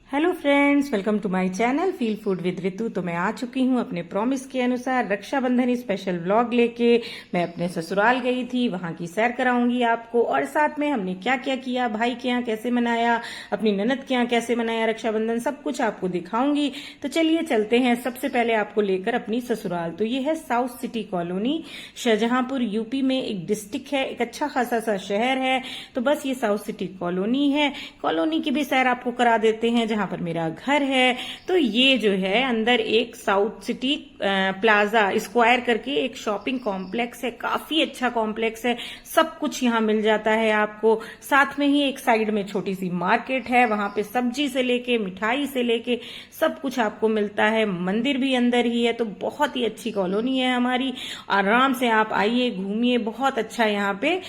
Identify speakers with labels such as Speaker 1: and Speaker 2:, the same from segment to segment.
Speaker 1: Hello friends, welcome to my channel Feel Food with Ritu. तो मैं आ चुकी हूँ अपने प्रॉमिस के अनुसार रक्षाबंधन स्पेशल व्लॉग लेके। मैं अपने ससुराल गई थी, वहां की सैर कराऊंगी आपको, और साथ में हमने क्या क्या किया, भाई के यहाँ कैसे मनाया, अपनी ननद के यहाँ कैसे मनाया रक्षाबंधन, सब कुछ आपको दिखाऊंगी। तो चलिए चलते हैं। सबसे पहले आपको लेकर अपनी ससुराल। तो ये है south city colony, Shahjahanpur UP में एक डिस्ट्रिक्ट है, एक अच्छा खासा सा शहर है। तो बस ये साउथ सिटी कॉलोनी है। कॉलोनी की भी सैर आपको करा देते हैं जहां पर मेरा घर है। तो ये जो है अंदर एक साउथ सिटी प्लाजा स्क्वायर करके एक शॉपिंग कॉम्प्लेक्स है, काफी अच्छा कॉम्प्लेक्स है। सब कुछ यहाँ मिल जाता है आपको। साथ में ही एक साइड में छोटी सी मार्केट है, वहां पे सब्जी से लेके मिठाई से लेके सब कुछ आपको मिलता है। मंदिर भी अंदर ही है। तो बहुत ही अच्छी कॉलोनी है हमारी। आराम से आप आइए, घूमिए, बहुत अच्छा यहाँ पे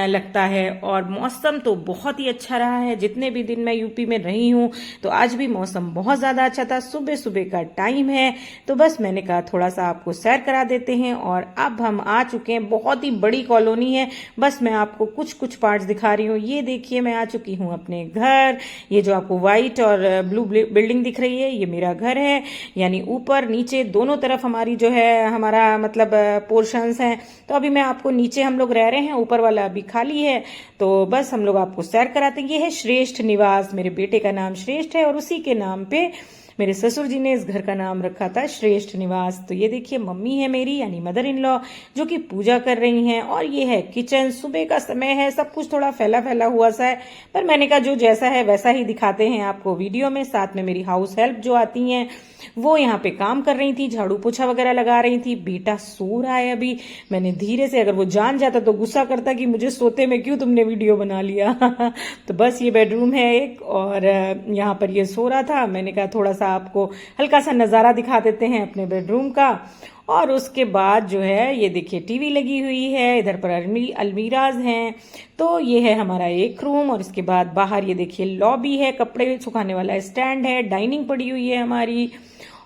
Speaker 1: लगता है। और मौसम तो बहुत ही अच्छा रहा है। जितने भी दिन मैं यूपी में रही हूँ तो आज भी मौसम बहुत ज्यादा अच्छा था। सुबह सुबह का टाइम है, तो बस मैंने कहा थोड़ा सा आपको सैर करा देते हैं। और अब हम आ चुके हैं। बहुत ही बड़ी कॉलोनी है। बस मैं आपको कुछ कुछ पार्ट्स दिखा रही हूँ। ये देखिए, मैं आ चुकी हूँ अपने घर। ये जो आपको व्हाइट और ब्लू बिल्डिंग दिख रही है, ये मेरा घर है। यानी ऊपर नीचे दोनों तरफ हमारी जो है हमारा मतलब पोर्शंस हैं। तो अभी मैं आपको, नीचे हम लोग रह रहे हैं, ऊपर वाला अभी खाली है। तो बस हम लोग आपको सैर कराते हैं। ये है श्रेष्ठ निवास। मेरे बेटे का नाम श्रेष्ठ है और उसी के नाम पे मेरे ससुर जी ने इस घर का नाम रखा था श्रेष्ठ निवास। तो ये देखिए, मम्मी है मेरी यानी मदर इन लॉ, जो कि पूजा कर रही हैं। और ये है किचन। सुबह का समय है, सब कुछ थोड़ा फैला फैला हुआ सा है, पर मैंने कहा जो जैसा है वैसा ही दिखाते हैं आपको वीडियो में। साथ में मेरी हाउस हेल्प जो आती हैं, वो यहाँ पे काम कर रही थी, झाड़ू पोछा वगैरह लगा रही थी। बेटा सो रहा है अभी। मैंने धीरे से, अगर वो जान जाता तो गुस्सा करता कि मुझे सोते में क्यों तुमने वीडियो बना लिया। तो बस ये बेडरूम है एक, और यहाँ पर ये सो रहा था। मैंने कहा थोड़ा सा आपको हल्का सा नजारा दिखा देते हैं अपने बेडरूम का। और उसके बाद जो है ये देखिए, टीवी लगी हुई है, इधर पर अलमीराज हैं। तो ये है हमारा एक रूम। और इसके बाद बाहर ये देखिए लॉबी है, कपड़े सुखाने वाला स्टैंड है, डाइनिंग पड़ी हुई है हमारी।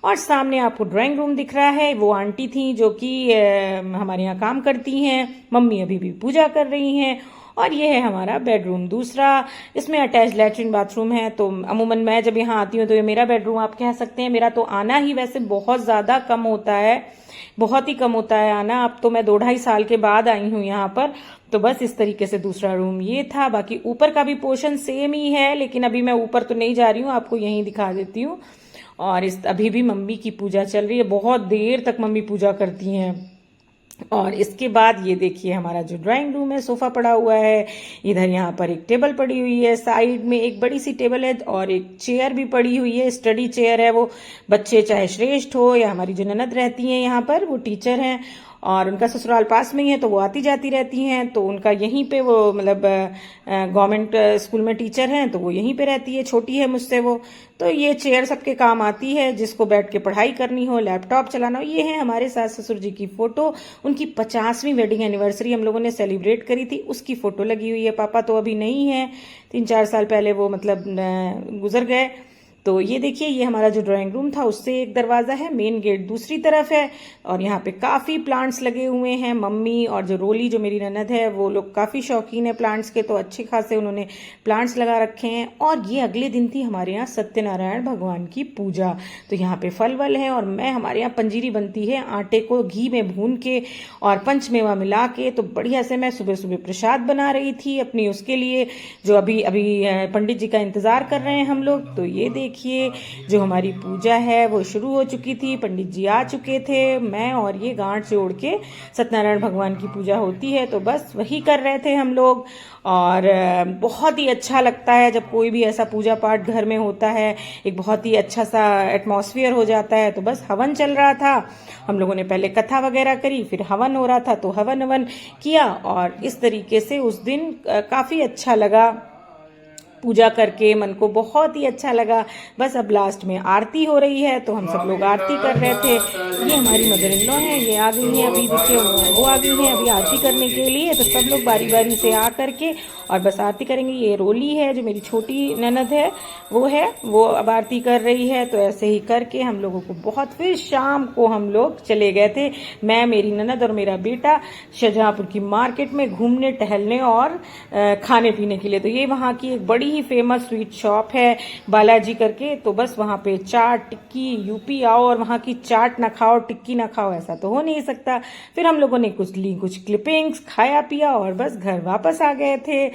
Speaker 1: और सामने आपको ड्राइंग रूम दिख रहा है। वो आंटी थी जो कि हमारे यहाँ काम करती हैं। मम्मी अभी भी पूजा कर रही हैं। और ये है हमारा बेडरूम दूसरा। इसमें अटैच लैट्रिन बाथरूम है। तो अमूमन मैं जब यहाँ आती हूँ तो ये मेरा बेडरूम आप कह सकते हैं। मेरा तो आना ही वैसे बहुत ज्यादा कम होता है, बहुत ही कम होता है आना। अब तो मैं 2-2.5 साल के बाद आई हूँ यहाँ पर। तो बस इस तरीके से दूसरा रूम ये था। बाकी ऊपर का भी पोर्शन सेम ही है, लेकिन अभी मैं ऊपर तो नहीं जा रही हूँ, आपको यहीं दिखा देती हूँ। और इस अभी भी मम्मी की पूजा चल रही है, बहुत देर तक मम्मी पूजा करती हैं। और इसके बाद ये देखिए हमारा जो ड्राइंग रूम है, सोफा पड़ा हुआ है। इधर यहाँ पर एक टेबल पड़ी हुई है, साइड में एक बड़ी सी टेबल है और एक चेयर भी पड़ी हुई है, स्टडी चेयर है। वो बच्चे चाहे श्रेष्ठ हो या हमारी जो ननद रहती हैं यहाँ पर, वो टीचर हैं और उनका ससुराल पास में ही है, तो वो आती जाती रहती हैं। तो उनका यहीं पे वो मतलब गवर्नमेंट स्कूल में टीचर हैं, तो वो यहीं पे रहती है, छोटी है मुझसे वो। तो ये चेयर सबके काम आती है, जिसको बैठ के पढ़ाई करनी हो, लैपटॉप चलाना हो। ये है हमारे सास ससुर जी की फोटो। उनकी 50वीं वेडिंग एनिवर्सरी हम लोगों ने सेलिब्रेट करी थी, उसकी फोटो लगी हुई है। पापा तो अभी नहीं है, 3-4 साल पहले वो मतलब गुजर गए। तो ये देखिए, ये हमारा जो ड्राइंग रूम था उससे एक दरवाजा है, मेन गेट दूसरी तरफ है। और यहाँ पे काफी प्लांट्स लगे हुए हैं। मम्मी और जो रोली जो मेरी ननद है, वो लोग काफी शौकीन है प्लांट्स के, तो अच्छे खासे उन्होंने प्लांट्स लगा रखे हैं। और ये अगले दिन थी हमारे यहाँ सत्यनारायण भगवान की पूजा। तो यहाँ पे फल वल है, और मैं, हमारे यहाँ पंजीरी बनती है आटे को घी में भून के और पंचमेवा मिला के। तो बढ़िया से मैं सुबह सुबह प्रसाद बना रही थी अपनी उसके लिए, जो अभी अभी पंडित जी का इंतजार कर रहे हैं हम लोग। तो ये देखिए, जो हमारी पूजा है वो शुरू हो चुकी थी, पंडित जी आ चुके थे। मैं और ये गांठ जोड़ के सत्यनारायण भगवान की पूजा होती है, तो बस वही कर रहे थे हम लोग। और बहुत ही अच्छा लगता है जब कोई भी ऐसा पूजा पाठ घर में होता है, एक बहुत ही अच्छा सा एटमॉस्फेयर हो जाता है। तो बस हवन चल रहा था, हम लोगों ने पहले कथा वगैरह करी, फिर हवन हो रहा था, तो हवन हवन किया। और इस तरीके से उस दिन काफी अच्छा लगा पूजा करके, मन को बहुत ही अच्छा लगा। बस अब लास्ट में आरती हो रही है, तो हम सब लोग आरती कर रहे थे। ये हमारी मदर इन लॉ है, ये आ गई हैं अभी, देखिए वो आ गई हैं अभी आरती करने के लिए। तो सब लोग बारी बारी से आ करके और बस आरती करेंगे। ये रोली है जो मेरी छोटी ननद है, वो अब आरती कर रही है। तो ऐसे ही करके हम लोगों को बहुत, फिर शाम को हम लोग चले गए थे, मैं, मेरी ननद और मेरा बेटा, शाहजहांपुर की मार्केट में घूमने टहलने और खाने पीने के लिए। तो ये वहाँ की एक बड़ी ही फेमस स्वीट शॉप है बालाजी करके, तो बस वहां पे चाट टिक्की, यूपी आओ और वहां की चाट ना खाओ टिक्की ना खाओ, ऐसा तो हो नहीं सकता। फिर हम लोगों ने कुछ क्लिपिंग्स खाया पिया और बस घर वापस आ गए थे।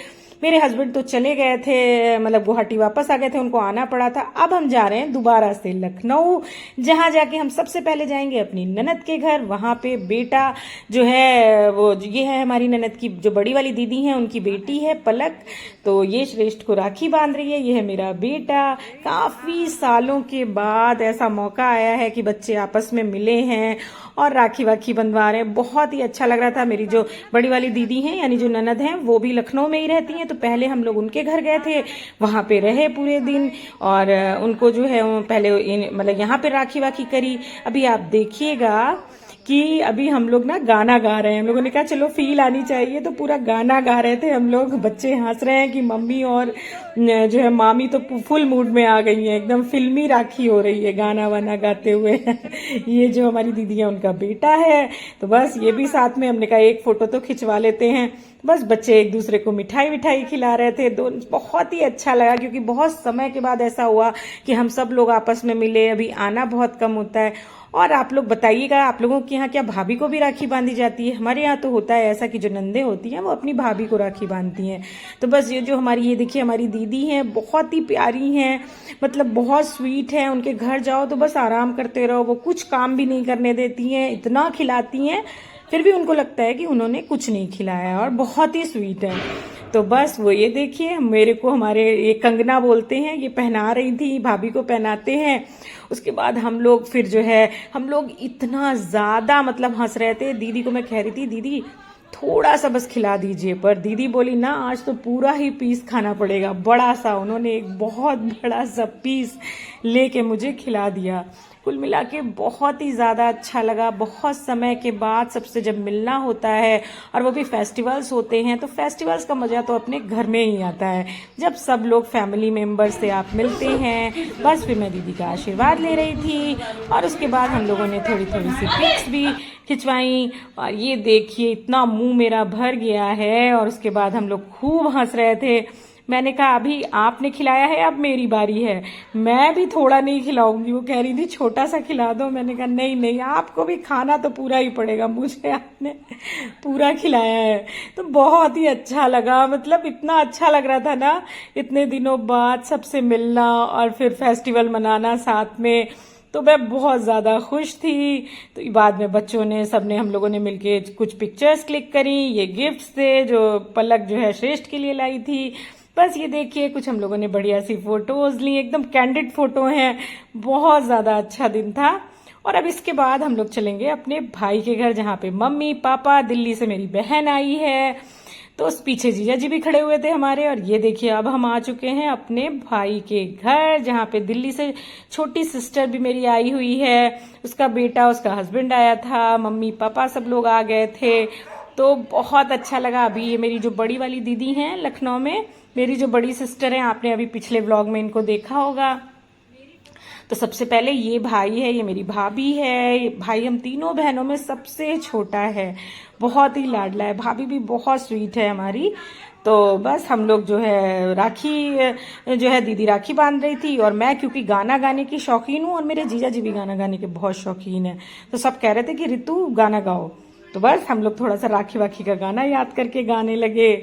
Speaker 1: मेरे हस्बैंड तो चले गए थे, मतलब गुवाहाटी वापस आ गए थे, उनको आना पड़ा था। अब हम जा रहे हैं दोबारा से लखनऊ, जहां जाके हम सबसे पहले जाएंगे अपनी ननद के घर। वहां पे बेटा जो है वो ये है हमारी ननद की जो बड़ी वाली दीदी है, उनकी बेटी है पलक, तो ये श्रेष्ठ को राखी बांध रही है। ये है मेरा बेटा। काफी सालों के बाद ऐसा मौका आया है कि बच्चे आपस में मिले हैं और राखी वाखी बंधवा रहे हैं। बहुत ही अच्छा लग रहा था। मेरी जो बड़ी वाली दीदी हैं यानी जो ननद हैं वो भी लखनऊ में ही रहती हैं, तो पहले हम लोग उनके घर गए थे, वहां पे रहे पूरे दिन और उनको जो है पहले मतलब यहाँ पे राखी वाखी करी। अभी आप देखिएगा कि अभी हम लोग ना गाना गा रहे हैं। हम लोगों ने कहा चलो फील आनी चाहिए, तो पूरा गाना गा रहे थे हम लोग। बच्चे हंस रहे हैं कि मम्मी और जो है मामी तो फुल मूड में आ गई हैं, एकदम फिल्मी राखी हो रही है गाना वाना गाते हुए। ये जो हमारी दीदी है उनका बेटा है, तो बस ये भी साथ में, हमने कहा एक फोटो तो खिंचवा लेते हैं। बस बच्चे एक दूसरे को मिठाई विठाई खिला रहे थे। बहुत ही अच्छा लगा क्योंकि बहुत समय के बाद ऐसा हुआ कि हम सब लोग आपस में मिले। अभी आना बहुत कम होता है। और आप लोग बताइएगा, आप लोगों के यहाँ क्या भाभी को भी राखी बांधी जाती है? हमारे यहाँ तो होता है ऐसा कि जो नंदे होती हैं वो अपनी भाभी को राखी बांधती हैं। तो बस ये जो हमारी, ये देखिए हमारी दीदी हैं, बहुत ही प्यारी हैं, मतलब बहुत स्वीट है। उनके घर जाओ तो बस आराम करते रहो, वो कुछ काम भी नहीं करने देती हैं, इतना खिलाती हैं, फिर भी उनको लगता है कि उन्होंने कुछ नहीं खिलाया, और बहुत ही स्वीट है। तो बस वो ये देखिए मेरे को, हमारे ये कंगना बोलते हैं, ये पहना रही थी, भाभी को पहनाते हैं। उसके बाद हम लोग फिर जो है, हम लोग इतना ज्यादा मतलब हंस रहे थे। दीदी को मैं कह रही थी दीदी थोड़ा सा बस खिला दीजिए, पर दीदी बोली ना आज तो पूरा ही पीस खाना पड़ेगा, बड़ा सा। उन्होंने एक बहुत बड़ा सा पीस लेके मुझे खिला दिया। कुल मिला के बहुत ही ज्यादा अच्छा लगा। बहुत समय के बाद सबसे जब मिलना होता है और वो भी फेस्टिवल्स होते हैं, तो फेस्टिवल्स का मजा तो अपने घर में ही आता है, जब सब लोग फैमिली मेंबर्स से आप मिलते हैं। बस फिर मैं दीदी का आशीर्वाद ले रही थी और उसके बाद हम लोगों ने थोड़ी थोड़ी सी पिक्स भी खिंचवाई। और ये देखिए इतना मुंह मेरा भर गया है। और उसके बाद हम लोग खूब हंस रहे थे। मैंने कहा अभी आपने खिलाया है, अब मेरी बारी है, मैं भी थोड़ा नहीं खिलाऊंगी। वो कह रही थी छोटा सा खिला दो। मैंने कहा नहीं नहीं, आपको भी खाना तो पूरा ही पड़ेगा, मुझे आपने पूरा खिलाया है। तो बहुत ही अच्छा लगा, मतलब इतना अच्छा लग रहा था ना, इतने दिनों बाद सबसे मिलना और फिर फेस्टिवल मनाना साथ में, तो मैं बहुत ज्यादा खुश थी। तो बाद में बच्चों ने, सबने, हम लोगों ने मिलके कुछ पिक्चर्स क्लिक करी। ये गिफ्ट्स थे जो पलक जो है श्रेष्ठ के लिए लाई थी। बस ये देखिए कुछ हम लोगों ने बढ़िया सी फोटोज ली, एकदम कैंडिड फोटो हैं। बहुत ज्यादा अच्छा दिन था। और अब इसके बाद हम लोग चलेंगे अपने भाई के घर, जहाँ पे मम्मी पापा, दिल्ली से मेरी बहन आई है, तो उस पीछे जीजा जी भी खड़े हुए थे हमारे। और ये देखिए अब हम आ चुके हैं अपने भाई के घर, जहाँ पे दिल्ली से छोटी सिस्टर भी मेरी आई हुई है, उसका बेटा, उसका हस्बैंड आया था, मम्मी पापा सब लोग आ गए थे। तो बहुत अच्छा लगा। अभी ये मेरी जो बड़ी वाली दीदी हैं लखनऊ में, मेरी जो बड़ी सिस्टर है, आपने अभी पिछले व्लॉग में इनको देखा होगा। तो सबसे पहले ये भाई है, ये मेरी भाभी है। ये भाई हम तीनों बहनों में सबसे छोटा है, बहुत ही लाडला है। भाभी भी बहुत स्वीट है हमारी। तो बस हम लोग जो है राखी, जो है दीदी राखी बांध रही थी, और मैं क्योंकि गाना गाने की शौकीन हूँ और मेरे जीजा जी भी गाना गाने के बहुत शौकीन है, तो सब कह रहे थे कि रितु गाना गाओ। तो बस हम लोग थोड़ा सा राखी वाखी का गाना याद करके गाने लगे,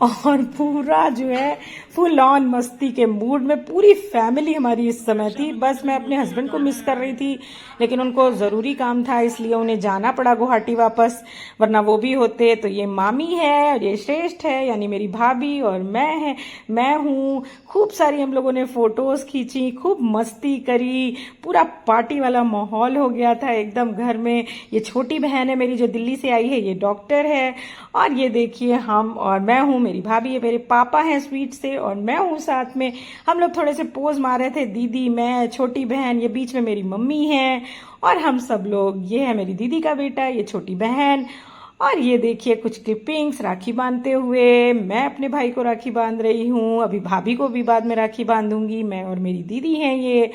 Speaker 1: और पूरा जो है फुल ऑन मस्ती के मूड में पूरी फैमिली हमारी इस समय थी। बस मैं अपने हस्बैंड को मिस कर रही थी, लेकिन उनको जरूरी काम था इसलिए उन्हें जाना पड़ा गुवाहाटी वापस, वरना वो भी होते। तो ये मामी है और ये श्रेष्ठ है यानी मेरी भाभी, और मैं हूँ। खूब सारी हम लोगों ने फोटोज खींची, खूब मस्ती करी, पूरा पार्टी वाला माहौल हो गया था एकदम घर में। ये छोटी बहन है मेरी जो दिल्ली से आई है, ये डॉक्टर है। और ये देखिए हम, और मैं हूँ, मेरी भाभी है, मेरे पापा हैं स्वीट से, और मैं हूँ साथ में। हम लोग थोड़े से पोज मार रहे थे, दीदी, मैं, छोटी बहन, ये बीच में मेरी मम्मी है, और हम सब लोग। ये है मेरी दीदी का बेटा, ये छोटी बहन। और ये देखिए कुछ क्लिपिंग्स राखी बांधते हुए, मैं अपने भाई को राखी बांध रही हूँ, अभी भाभी को भी बाद में राखी बांधूंगी, मैं और मेरी दीदी हैं ये।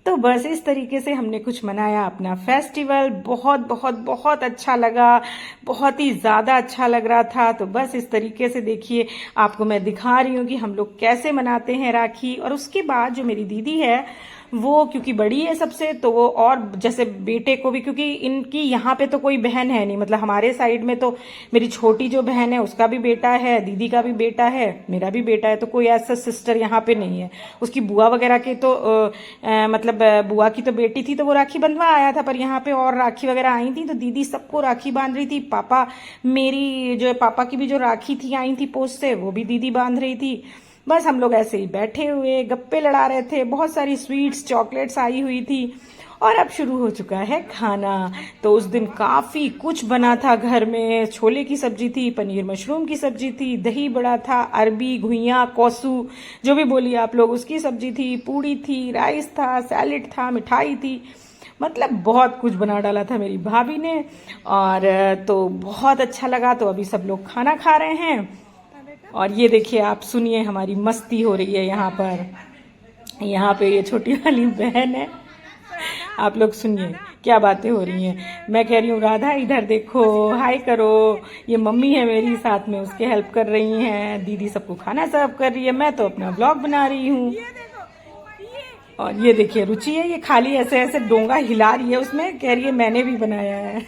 Speaker 1: तो बस इस तरीके से हमने कुछ मनाया अपना फेस्टिवल। बहुत बहुत बहुत अच्छा लगा, बहुत ही ज्यादा अच्छा लग रहा था। तो बस इस तरीके से देखिए, आपको मैं दिखा रही हूँ कि हम लोग कैसे मनाते हैं राखी। और उसके बाद जो मेरी दीदी है वो क्योंकि बड़ी है सबसे, तो वो और जैसे बेटे को भी, क्योंकि इनकी यहाँ पे तो कोई बहन है नहीं, मतलब हमारे साइड में तो मेरी छोटी जो बहन है उसका भी बेटा है, दीदी का भी बेटा है, मेरा भी बेटा है, तो कोई ऐसा सिस्टर यहाँ पे नहीं है। उसकी बुआ वगैरह के तो मतलब बुआ की तो बेटी थी तो वो राखी बंधवा आया था, पर यहाँ पे और राखी वगैरह आई थी तो दीदी सबको राखी बांध रही थी। पापा, मेरी जो पापा की भी जो राखी थी आई थी पोस्ट से, वो भी दीदी बांध रही थी। बस हम लोग ऐसे ही बैठे हुए गप्पे लड़ा रहे थे, बहुत सारी स्वीट्स चॉकलेट्स आई हुई थी। और अब शुरू हो चुका है खाना। तो उस दिन काफी कुछ बना था घर में। छोले की सब्जी थी, पनीर मशरूम की सब्जी थी, दही बड़ा था, अरबी, घुइयां, कौसू, जो भी बोलिए आप लोग, उसकी सब्जी थी, पूड़ी थी, राइस था, सैलेड था, मिठाई थी, मतलब बहुत कुछ बना डाला था मेरी भाभी ने। और तो बहुत अच्छा लगा। तो अभी सब लोग खाना खा रहे हैं और ये देखिए, आप सुनिए हमारी मस्ती हो रही है यहाँ पर। यहाँ पे ये छोटी वाली बहन है, आप लोग सुनिए क्या बातें हो रही हैं। मैं कह रही हूँ राधा इधर देखो, हाय करो। ये मम्मी है मेरी, साथ में उसके हेल्प कर रही हैं। दीदी सबको खाना सर्व कर रही है, मैं तो अपना ब्लॉग बना रही हूँ। और ये देखिए रुचि है, ये खाली ऐसे ऐसे डोंगा हिला रही है उसमें, कह रही है मैंने भी बनाया है।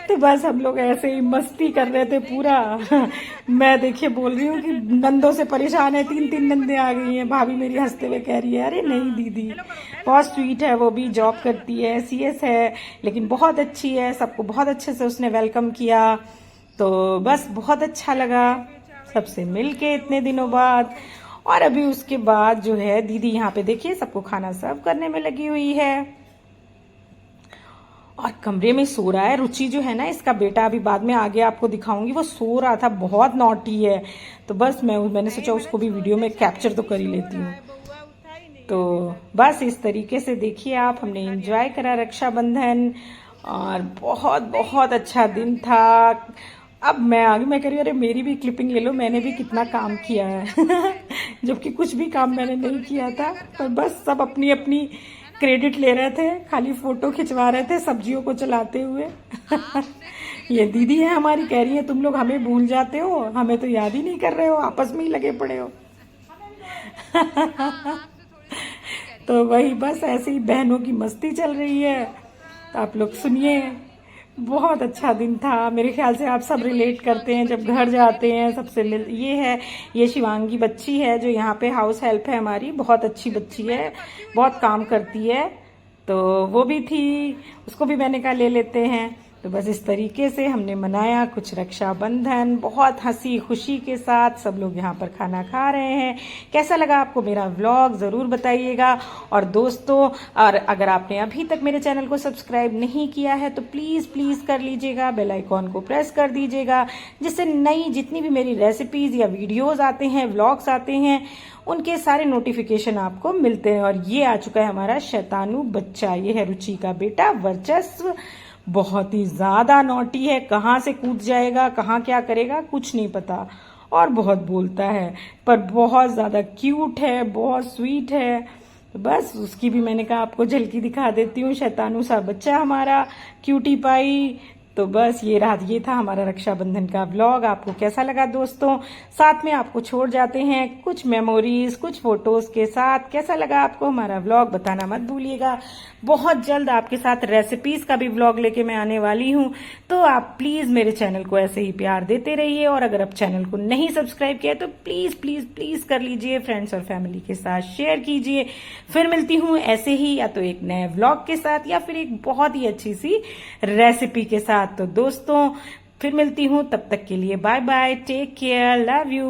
Speaker 1: तो बस हम लोग ऐसे ही मस्ती कर रहे थे पूरा। मैं देखिए बोल रही हूँ कि नंदों से परेशान है, 3-3 नंदे आ गई हैं। भाभी मेरी हंसते हुए कह रही है अरे नहीं दीदी, बहुत स्वीट है, वो भी जॉब करती है, सीएस है, लेकिन बहुत अच्छी है, सबको बहुत अच्छे से उसने वेलकम किया। तो बस बहुत अच्छा लगा सबसे मिलके इतने दिनों बाद। और अभी उसके बाद जो है दीदी यहाँ पे देखिए सबको खाना सर्व करने में लगी हुई है और कमरे में सो रहा है। रुचि जो है ना, इसका बेटा, अभी बाद में आगे आपको दिखाऊंगी, वो सो रहा था, बहुत नॉटी है। तो बस मैंने सोचा उसको भी वीडियो में कैप्चर तो कर ही लेती हूँ। तो बस इस तरीके से देखिए आप, हमने एंजॉय करा रक्षाबंधन और बहुत बहुत अच्छा दिन था। अब मैं आ गई, मैं कह रही हूँ अरे मेरी भी क्लिपिंग ले लो, मैंने भी कितना काम किया है। जबकि कुछ भी काम मैंने नहीं किया था, पर बस सब अपनी अपनी क्रेडिट ले रहे थे, खाली फोटो खिंचवा रहे थे सब्जियों को चलाते हुए। ये दीदी है हमारी, कह रही है तुम लोग हमें भूल जाते हो, हमें तो याद ही नहीं कर रहे हो, आपस में ही लगे पड़े हो। तो वही बस ऐसे ही बहनों की मस्ती चल रही है। तो आप लोग सुनिए, बहुत अच्छा दिन था। मेरे ख्याल से आप सब रिलेट करते हैं जब घर जाते हैं सबसे मिल। ये शिवांगी बच्ची है जो यहाँ पे हाउस हेल्प है हमारी, बहुत अच्छी बच्ची है, बहुत काम करती है। तो वो भी थी, उसको भी मैंने कहा ले लेते हैं। तो बस इस तरीके से हमने मनाया कुछ रक्षाबंधन, बहुत हंसी खुशी के साथ सब लोग यहाँ पर खाना खा रहे हैं। कैसा लगा आपको मेरा व्लॉग ज़रूर बताइएगा। और दोस्तों, और अगर आपने अभी तक मेरे चैनल को सब्सक्राइब नहीं किया है तो प्लीज़ प्लीज़ कर लीजिएगा, बेल आइकॉन को प्रेस कर दीजिएगा, जिससे नई जितनी भी मेरी रेसिपीज़ या वीडियोज़ आते हैं, व्लॉग्स आते हैं, उनके सारे नोटिफिकेशन आपको मिलते हैं। और ये आ चुका है हमारा शैतानू बच्चा, ये है रुचि का बेटा वर्चस्व। बहुत ही ज्यादा नॉटी है, कहाँ से कूद जाएगा, कहाँ क्या करेगा कुछ नहीं पता, और बहुत बोलता है, पर बहुत ज्यादा क्यूट है, बहुत स्वीट है। तो बस उसकी भी मैंने कहा आपको झलकी दिखा देती हूँ, शैतानू सा बच्चा हमारा, क्यूटी पाई। तो बस ये था हमारा रक्षाबंधन का व्लॉग। आपको कैसा लगा दोस्तों? साथ में आपको छोड़ जाते हैं कुछ मेमोरीज, कुछ फोटोज के साथ। कैसा लगा आपको हमारा व्लॉग बताना मत भूलिएगा। बहुत जल्द आपके साथ रेसिपीज का भी व्लॉग लेके मैं आने वाली हूँ, तो आप प्लीज मेरे चैनल को ऐसे ही प्यार देते रहिए। और अगर आप चैनल को नहीं सब्सक्राइब किया तो प्लीज प्लीज प्लीज कर लीजिए, फ्रेंड्स और फैमिली के साथ शेयर कीजिए। फिर मिलती हूँ ऐसे ही, या तो एक नए व्लॉग के साथ या फिर एक बहुत ही अच्छी सी रेसिपी के साथ। तो दोस्तों फिर मिलती हूँ, तब तक के लिए bye bye, take care, love you.